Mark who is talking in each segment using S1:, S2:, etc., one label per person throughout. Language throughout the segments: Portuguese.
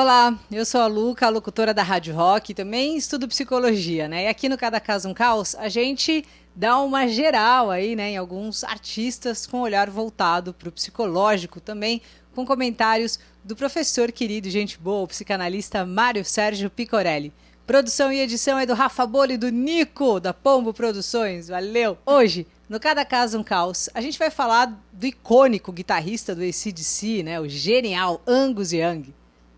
S1: Olá, eu sou a Luca, a locutora da Rádio Rock, e também estudo psicologia, né? E aqui no Cada Caso um Caos, a gente dá uma geral aí, né, em alguns artistas com olhar voltado para o psicológico também, com comentários do professor querido, gente boa, o psicanalista Mário Sérgio Picorelli. Produção e edição é do Rafa Bolo e do Nico, da Pombo Produções. Valeu! Hoje, no Cada Caso um Caos, a gente vai falar do icônico guitarrista do AC/DC, né, o genial Angus Young.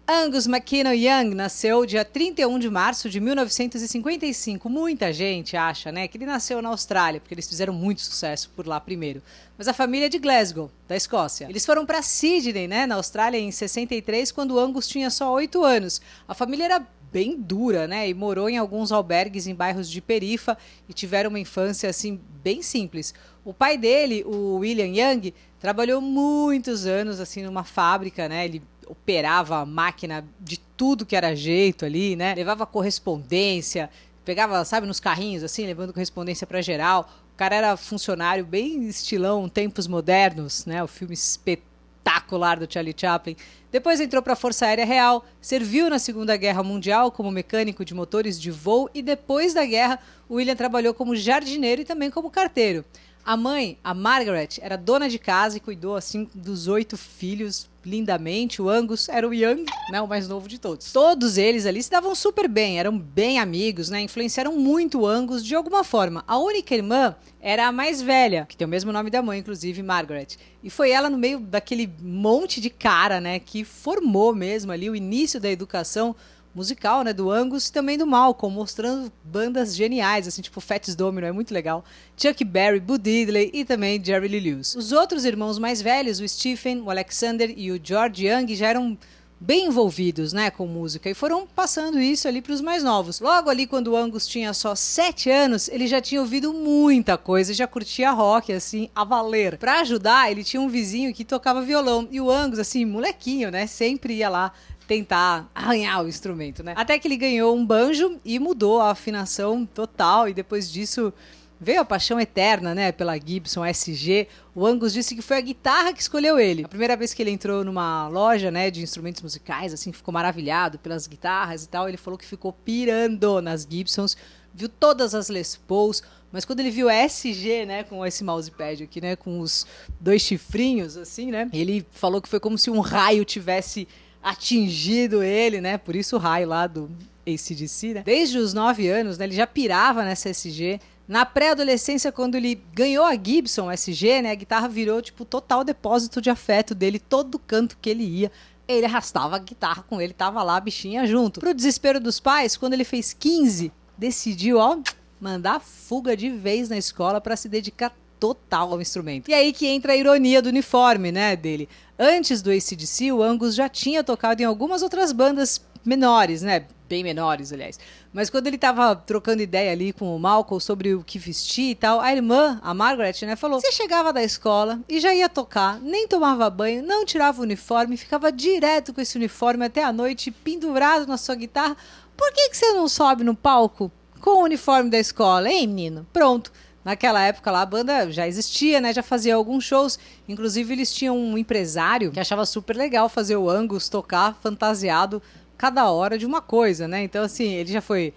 S1: Angus MacKinnon Young nasceu dia 31 de março de 1955. Muita gente acha, né, que ele nasceu na Austrália, porque eles fizeram muito sucesso por lá primeiro. Mas a família é de Glasgow, da Escócia. Eles foram para Sydney, né, na Austrália, em 63, quando Angus tinha só 8 anos. A família era bem dura, né, e morou em alguns albergues em bairros de perifa e tiveram uma infância, assim, bem simples. O pai dele, o William Young, trabalhou muitos anos, assim, numa fábrica, né, ele operava a máquina de tudo que era jeito ali, né? Levava correspondência, pegava, sabe, nos carrinhos, assim, levando correspondência para geral. O cara era funcionário bem estilão, tempos modernos, né? O filme espetacular do Charlie Chaplin. Depois entrou para a Força Aérea Real, serviu na Segunda Guerra Mundial como mecânico de motores de voo e depois da guerra, o William trabalhou como jardineiro e também como carteiro. A mãe, a Margaret, era dona de casa e cuidou, assim, dos 8 filhos lindamente. O Angus era o Young, né, o mais novo de todos. Todos eles ali se davam super bem, eram bem amigos, né, influenciaram muito o Angus de alguma forma. A única irmã era a mais velha, que tem o mesmo nome da mãe, inclusive, Margaret. E foi ela, no meio daquele monte de cara, né, que formou mesmo ali o início da educação musical, né, do Angus e também do Malcolm, mostrando bandas geniais, assim, tipo Fats Domino, é muito legal. Chuck Berry, Bo Diddley e também Jerry Lee Lewis. Os outros irmãos mais velhos, o Stephen, o Alexander e o George Young, já eram bem envolvidos, né, com música e foram passando isso ali para os mais novos. Logo ali, quando o Angus tinha só 7 anos, ele já tinha ouvido muita coisa e já curtia rock, assim, a valer. Para ajudar, ele tinha um vizinho que tocava violão e o Angus, assim, molequinho, né, sempre ia lá tentar arranhar o instrumento, né? Até que ele ganhou um banjo e mudou a afinação total, e depois disso veio a paixão eterna, né, pela Gibson SG. O Angus disse que foi a guitarra que escolheu ele. A primeira vez que ele entrou numa loja, né, de instrumentos musicais, assim, ficou maravilhado pelas guitarras e tal. Ele falou que ficou pirando nas Gibsons, viu todas as Les Pauls, mas quando ele viu a SG, né, com esse mousepad aqui, né, com os 2 chifrinhos, assim, né, ele falou que foi como se um raio tivesse atingido ele, né? Por isso o raio lá do AC/DC, né? Desde os 9 anos, né, ele já pirava nessa SG. Na pré-adolescência, quando ele ganhou a Gibson SG, né, a guitarra virou, tipo, total depósito de afeto dele. Todo canto que ele ia, ele arrastava a guitarra com ele, tava lá a bichinha junto. Pro desespero dos pais, quando ele fez 15, decidiu, ó, mandar fuga de vez na escola para se dedicar total ao instrumento. E aí que entra a ironia do uniforme, né, dele. Antes do AC/DC, o Angus já tinha tocado em algumas outras bandas menores, né, bem menores, aliás. Mas quando ele tava trocando ideia ali com o Malcolm sobre o que vestir e tal, a irmã, a Margaret, né, falou: você chegava da escola e já ia tocar, nem tomava banho, não tirava o uniforme, ficava direto com esse uniforme até a noite, pendurado na sua guitarra. Por que você não sobe no palco com o uniforme da escola, hein, menino? Pronto. Naquela época lá a banda já existia, né? Já fazia alguns shows. Inclusive eles tinham um empresário que achava super legal fazer o Angus tocar fantasiado cada hora de uma coisa, né? Então assim, ele já foi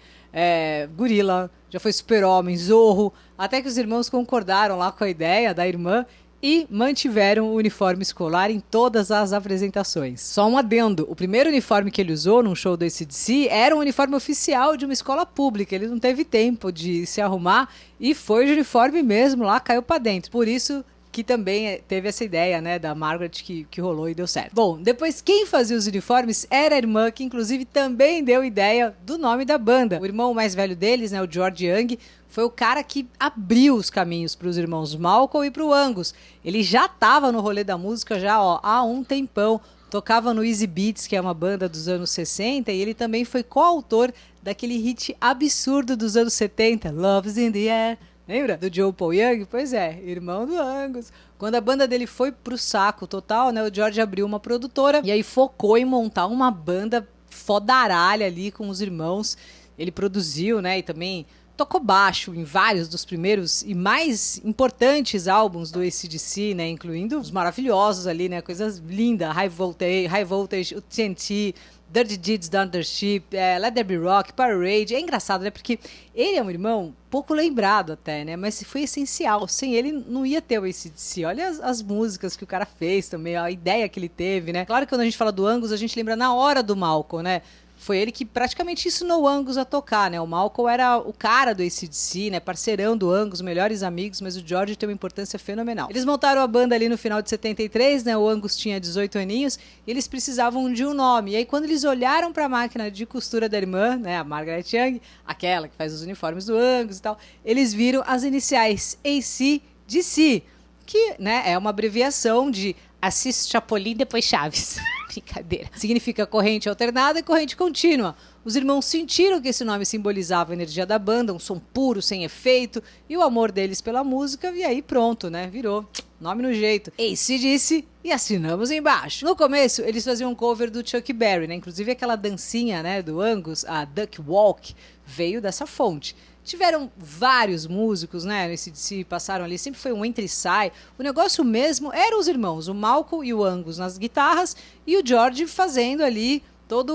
S1: Gorila, já foi Super-Homem, Zorro, até que os irmãos concordaram lá com a ideia da irmã e mantiveram o uniforme escolar em todas as apresentações. Só um adendo, o primeiro uniforme que ele usou num show do AC/DC era um uniforme oficial de uma escola pública, ele não teve tempo de se arrumar e foi de uniforme mesmo lá, caiu pra dentro. Por isso que também teve essa ideia, né, da Margaret que rolou e deu certo. Bom, depois quem fazia os uniformes era a irmã, que inclusive também deu ideia do nome da banda. O irmão mais velho deles, né, o George Young, foi o cara que abriu os caminhos para os irmãos Malcolm e para o Angus. Ele já estava no rolê da música já, ó, há um tempão. Tocava no Easy Beats, que é uma banda dos anos 60, e ele também foi coautor daquele hit absurdo dos anos 70, Love's in the Air. Lembra? Do Joe Paul Young? Pois é, irmão do Angus. Quando a banda dele foi pro saco total, né, o George abriu uma produtora e aí focou em montar uma banda fodaralha ali com os irmãos. Ele produziu, né, e também tocou baixo em vários dos primeiros e mais importantes álbuns do AC/DC, né, incluindo os maravilhosos ali, né, coisas lindas, High Voltage, o TNT, Dirty Deeds, Ship, Let There Be Rock, Power Rage. É engraçado, né? Porque ele é um irmão pouco lembrado até, né? Mas foi essencial. Sem ele, não ia ter o AC/DC. Olha as músicas que o cara fez também, a ideia que ele teve, né? Claro que quando a gente fala do Angus, a gente lembra na hora do Malcolm, né? Foi ele que praticamente ensinou o Angus a tocar, né? O Malcolm era o cara do AC/DC, né? Parceirão do Angus, melhores amigos, mas o George tem uma importância fenomenal. Eles montaram a banda ali no final de 73, né? O Angus tinha 18 aninhos e eles precisavam de um nome. E aí quando eles olharam para a máquina de costura da irmã, né? A Margaret Young, aquela que faz os uniformes do Angus e tal, eles viram as iniciais AC/DC, que, né, é uma abreviação de Assis Chapolin depois Chaves. Brincadeira. Significa corrente alternada e corrente contínua. Os irmãos sentiram que esse nome simbolizava a energia da banda, um som puro, sem efeito, e o amor deles pela música, e aí pronto, né? Virou nome no jeito. AC/DC e assinamos embaixo. No começo, eles faziam um cover do Chuck Berry, né? Inclusive aquela dancinha, né, do Angus, a Duck Walk, veio dessa fonte. Tiveram vários músicos, né, no AC/DC, passaram ali, sempre foi um entra e sai. O negócio mesmo eram os irmãos, o Malcolm e o Angus nas guitarras e o George fazendo ali toda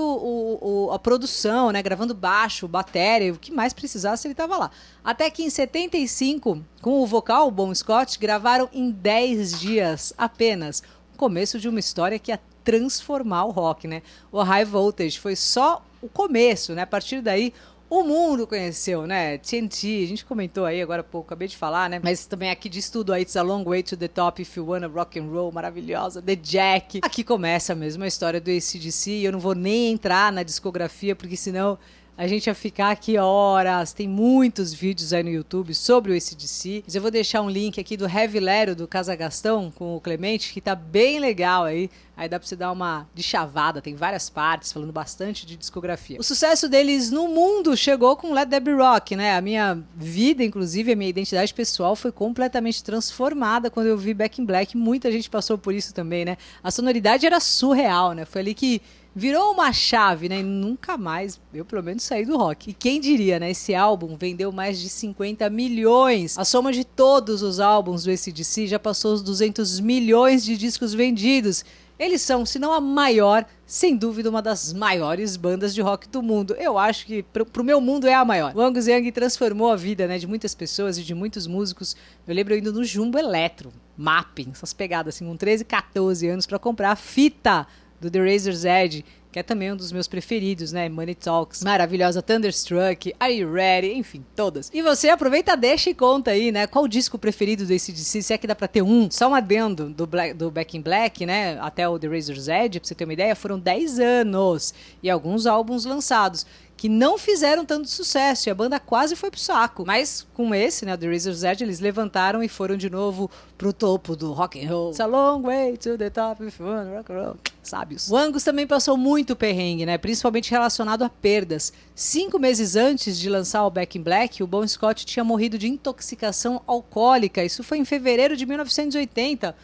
S1: a produção, né, gravando baixo, bateria, o que mais precisasse ele estava lá. Até que em 75, com o vocal, o Bon Scott, gravaram em 10 dias apenas o começo de uma história que ia transformar o rock, né? O High Voltage foi só o começo, né? A partir daí o mundo conheceu, né? TNT, a gente comentou aí agora há pouco, acabei de falar, né? Mas também aqui diz tudo aí, It's a Long Way to the Top If You Wanna Rock and Roll, maravilhosa, The Jack. Aqui começa mesmo a história do AC/DC e eu não vou nem entrar na discografia, porque senão a gente ia ficar aqui horas. Tem muitos vídeos aí no YouTube sobre o AC/DC. Mas eu vou deixar um link aqui do Heavy Lero do Casa Gastão com o Clemente, que tá bem legal aí. Aí dá pra você dar uma de chavada, tem várias partes falando bastante de discografia. O sucesso deles no mundo chegou com Let There Be Rock, né? A minha vida, inclusive, a minha identidade pessoal foi completamente transformada quando eu vi Back in Black. Muita gente passou por isso também, né? A sonoridade era surreal, né? Foi ali que virou uma chave, né? E nunca mais, eu pelo menos, saí do rock. E quem diria, né? Esse álbum vendeu mais de 50 milhões. A soma de todos os álbuns do AC/DC já passou os 200 milhões de discos vendidos. Eles são, se não a maior, sem dúvida, uma das maiores bandas de rock do mundo. Eu acho que pro meu mundo é a maior. O Angus Young transformou a vida, né, de muitas pessoas e de muitos músicos. Eu lembro eu indo no Jumbo Electro, Mapping, essas pegadas assim, com 13, 14 anos, para comprar a fita do The Razor's Edge, que é também um dos meus preferidos, né? Money Talks, maravilhosa, Thunderstruck, Are You Ready? Enfim, todas. E você aproveita, deixa e conta aí, né? Qual o disco preferido do AC/DC? Se é que dá pra ter um. Só um adendo do Back in Black, né? Até o The Razor's Edge, pra você ter uma ideia, foram 10 anos. E alguns álbuns lançados que não fizeram tanto sucesso, e a banda quase foi pro saco. Mas com esse, né, The Razor's Edge, eles levantaram e foram de novo pro topo do rock and roll. It's a long way to the top if you wanna rock and roll. Sábios. O Angus também passou muito perrengue, né, principalmente relacionado a perdas. 5 meses antes de lançar o Back in Black, o Bon Scott tinha morrido de intoxicação alcoólica. Isso foi em fevereiro de 1980.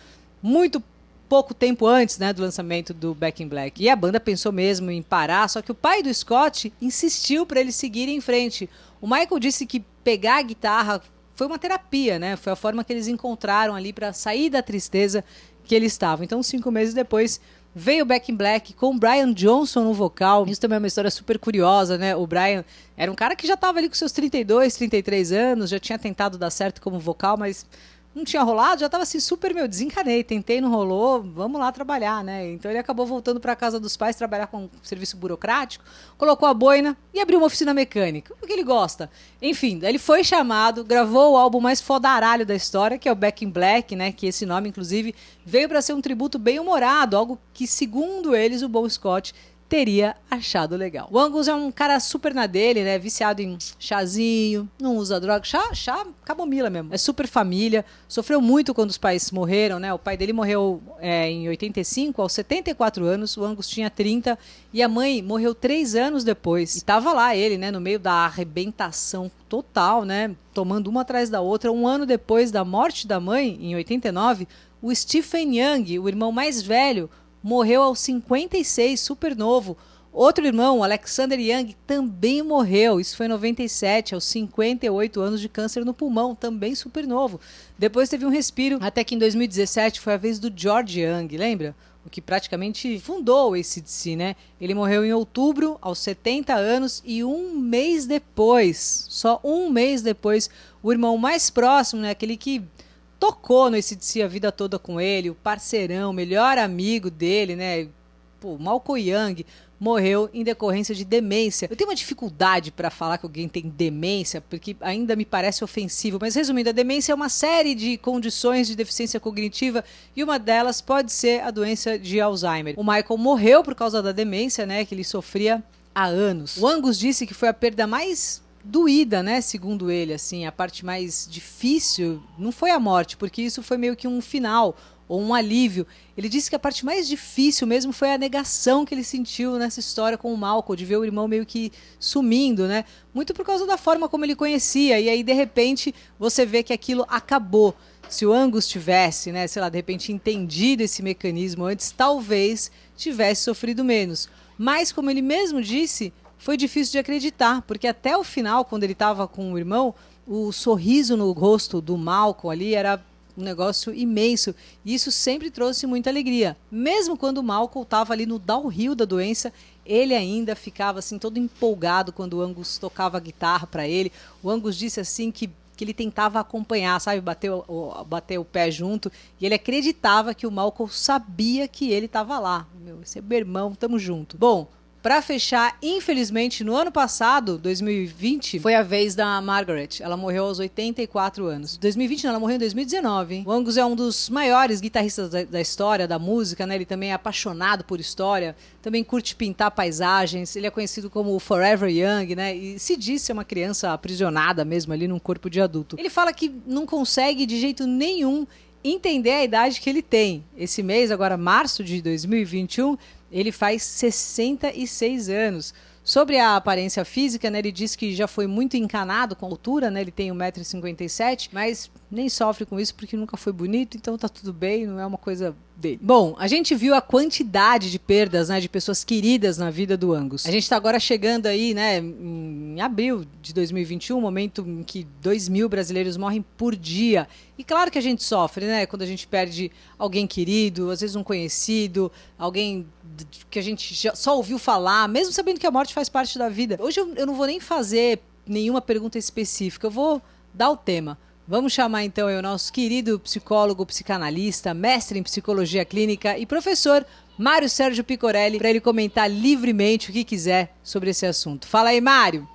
S1: Muito pouco tempo antes, né, do lançamento do Back in Black. E a banda pensou mesmo em parar, só que o pai do Scott insistiu para eles seguirem em frente. O Michael disse que pegar a guitarra foi uma terapia, né? Foi a forma que eles encontraram ali para sair da tristeza que eles estavam. Então, 5 meses depois, veio o Back in Black com o Brian Johnson no vocal. Isso também é uma história super curiosa, né? O Brian era um cara que já estava ali com seus 32, 33 anos, já tinha tentado dar certo como vocal, mas não tinha rolado, já tava assim super, desencanei, tentei, não rolou, vamos lá trabalhar, né? Então ele acabou voltando para casa dos pais, trabalhar com um serviço burocrático, colocou a boina e abriu uma oficina mecânica, porque ele gosta. Enfim, daí ele foi chamado, gravou o álbum mais fodaralho da história, que é o Back in Black, né? Que esse nome, inclusive, veio para ser um tributo bem humorado, algo que, segundo eles, o Bon Scott teria achado legal. O Angus é um cara super na dele, né? Viciado em chazinho, não usa droga, chá camomila mesmo. É super família, sofreu muito quando os pais morreram, né? O pai dele morreu em 85, aos 74 anos, o Angus tinha 30, e a mãe morreu 3 anos depois. E tava lá ele, né? No meio da arrebentação total, né? Tomando uma atrás da outra. Um ano depois da morte da mãe, em 89, o Stephen Young, o irmão mais velho, morreu aos 56, super novo. Outro irmão, Alexander Young, também morreu. Isso foi em 97, aos 58 anos de câncer no pulmão, também super novo. Depois teve um respiro, até que em 2017 foi a vez do George Young, lembra? o que praticamente fundou o AC/DC, né? Ele morreu em outubro, aos 70 anos, e um mês depois, só um mês depois, o irmão mais próximo, né, aquele que tocou no AC/DC a vida toda com ele, o parceirão, melhor amigo dele, né? Pô, Malcolm Young morreu em decorrência de demência. Eu tenho uma dificuldade para falar que alguém tem demência, porque ainda me parece ofensivo, mas resumindo, a demência é uma série de condições de deficiência cognitiva e uma delas pode ser a doença de Alzheimer. O Michael morreu por causa da demência, né, que ele sofria há anos. O Angus disse que foi a perda mais doída, né, segundo ele, assim, a parte mais difícil não foi a morte, porque isso foi meio que um final ou um alívio. Ele disse que a parte mais difícil mesmo foi a negação que ele sentiu nessa história com o Malcolm, de ver o irmão meio que sumindo, né? Muito por causa da forma como ele conhecia, e aí de repente você vê que aquilo acabou. Se o Angus tivesse, né, sei lá, de repente entendido esse mecanismo antes, talvez tivesse sofrido menos. Mas, como ele mesmo disse, foi difícil de acreditar, porque até o final, quando ele estava com o irmão, o sorriso no rosto do Malcolm ali era um negócio imenso, e isso sempre trouxe muita alegria. Mesmo quando o Malcolm estava ali no downhill da doença, ele ainda ficava assim todo empolgado quando o Angus tocava a guitarra para ele. O Angus disse assim que ele tentava acompanhar, sabe, bater o pé junto, e ele acreditava que o Malcolm sabia que ele estava lá. Meu, esse é meu irmão, tamo junto. Bom, para fechar, infelizmente, no ano passado, 2020, foi a vez da Margaret. Ela morreu aos 84 anos. 2020 não, ela morreu em 2019, hein? O Angus é um dos maiores guitarristas da história, da música, né? Ele também é apaixonado por história, também curte pintar paisagens, ele é conhecido como Forever Young, né? E se diz ser uma criança aprisionada mesmo ali num corpo de adulto. Ele fala que não consegue de jeito nenhum entender a idade que ele tem. Esse mês, agora março de 2021, ele faz 66 anos. Sobre a aparência física, né, ele diz que já foi muito encanado com a altura, né, ele tem 1,57 m, mas nem sofre com isso porque nunca foi bonito, então tá tudo bem, não é uma coisa dele. Bom, a gente viu a quantidade de perdas, né, de pessoas queridas na vida do Angus. A gente tá agora chegando aí, né, em abril de 2021, momento em que 2.000 brasileiros morrem por dia. E claro que a gente sofre, né, quando a gente perde alguém querido, às vezes um conhecido, alguém que a gente só ouviu falar, mesmo sabendo que a morte faz parte da vida. Hoje eu não vou nem fazer nenhuma pergunta específica, eu vou dar o tema. Vamos chamar então o nosso querido psicólogo, psicanalista, mestre em psicologia clínica e professor Mário Sérgio Picorelli, para ele comentar livremente o que quiser sobre esse assunto. Fala aí, Mário!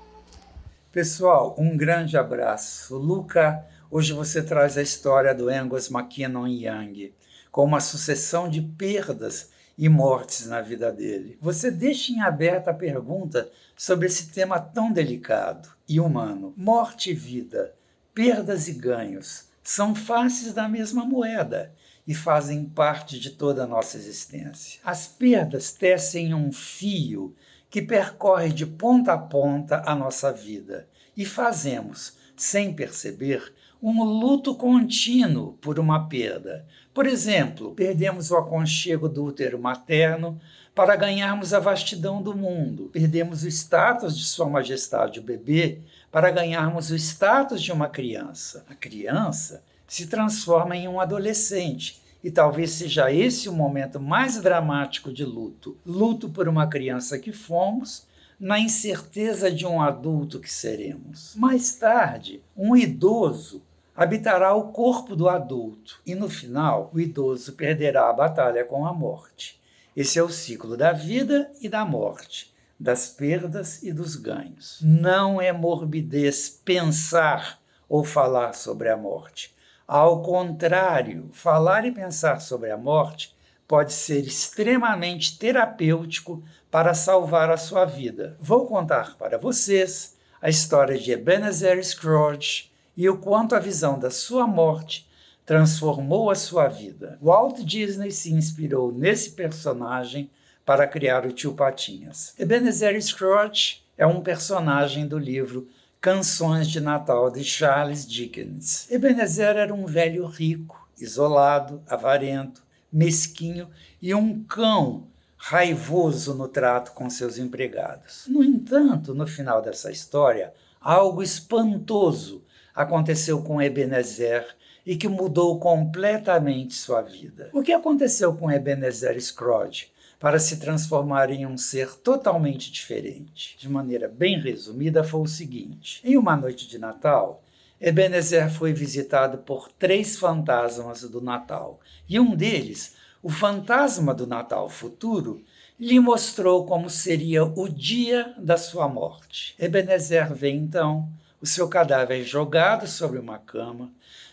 S2: Pessoal, um grande abraço. Luca, hoje você traz a história do Angus MacKinnon Young, com uma sucessão de perdas e mortes na vida dele. Você deixa em aberta a pergunta sobre esse tema tão delicado e humano. Morte e vida, perdas e ganhos, são faces da mesma moeda e fazem parte de toda a nossa existência. As perdas tecem um fio que percorre de ponta a ponta a nossa vida e fazemos, sem perceber, um luto contínuo por uma perda. Por exemplo, perdemos o aconchego do útero materno para ganharmos a vastidão do mundo. Perdemos o status de Sua Majestade o bebê para ganharmos o status de uma criança. A criança se transforma em um adolescente e talvez seja esse o momento mais dramático de luto. Luto por uma criança que fomos, na incerteza de um adulto que seremos. Mais tarde, um idoso habitará o corpo do adulto e, no final, o idoso perderá a batalha com a morte. Esse é o ciclo da vida e da morte, das perdas e dos ganhos. Não é morbidez pensar ou falar sobre a morte. Ao contrário, falar e pensar sobre a morte pode ser extremamente terapêutico para salvar a sua vida. Vou contar para vocês a história de Ebenezer Scrooge e o quanto a visão da sua morte transformou a sua vida. Walt Disney se inspirou nesse personagem para criar o Tio Patinhas. Ebenezer Scrooge é um personagem do livro Canções de Natal de Charles Dickens. Ebenezer era um velho rico, isolado, avarento, mesquinho e um cão raivoso no trato com seus empregados. No entanto, no final dessa história, algo espantoso aconteceu com Ebenezer e que mudou completamente sua vida. O que aconteceu com Ebenezer Scrooge para se transformar em um ser totalmente diferente? De maneira bem resumida, foi o seguinte: em uma noite de Natal, Ebenezer foi visitado por 3 fantasmas do Natal, e um deles, o fantasma do Natal futuro, lhe mostrou como seria o dia da sua morte. Ebenezer vê então o seu cadáver jogado sobre uma cama,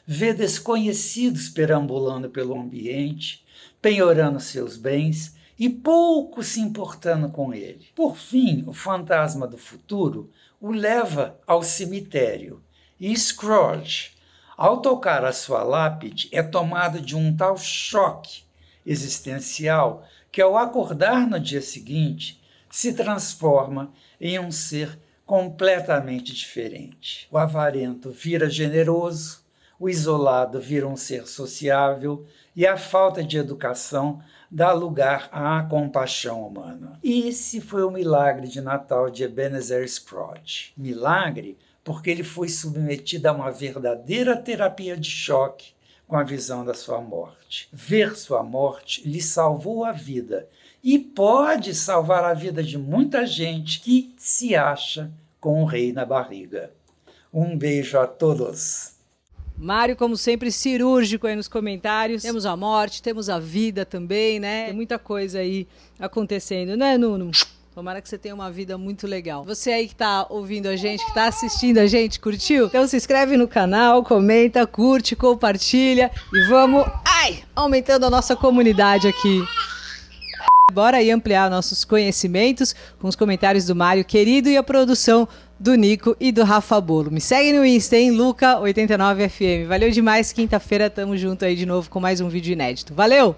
S2: vê desconhecidos perambulando pelo ambiente, penhorando seus bens e pouco se importando com ele. Por fim, o fantasma do futuro o leva ao cemitério e Scrooge, ao tocar a sua lápide, é tomado de um tal choque existencial que, ao acordar no dia seguinte, se transforma em um ser completamente diferente. O avarento vira generoso, o isolado vira um ser sociável e a falta de educação dá lugar à compaixão humana. E esse foi o milagre de Natal de Ebenezer Scrooge. Milagre porque ele foi submetido a uma verdadeira terapia de choque com a visão da sua morte. Ver sua morte lhe salvou a vida e pode salvar a vida de muita gente que se acha com o rei na barriga. Um beijo a todos.
S1: Mário, como sempre, cirúrgico aí nos comentários. Temos a morte, temos a vida também, né? Tem muita coisa aí acontecendo, né, Nuno? Tomara que você tenha uma vida muito legal. Você aí que tá ouvindo a gente, que tá assistindo a gente, curtiu? Então se inscreve no canal, comenta, curte, compartilha e vamos, aumentando a nossa comunidade aqui. Bora aí ampliar nossos conhecimentos com os comentários do Mário querido e a produção do Nico e do Rafa Bolo. Me segue no Insta, hein? Luca89FM. Valeu demais, quinta-feira tamo junto aí de novo com mais um vídeo inédito. Valeu!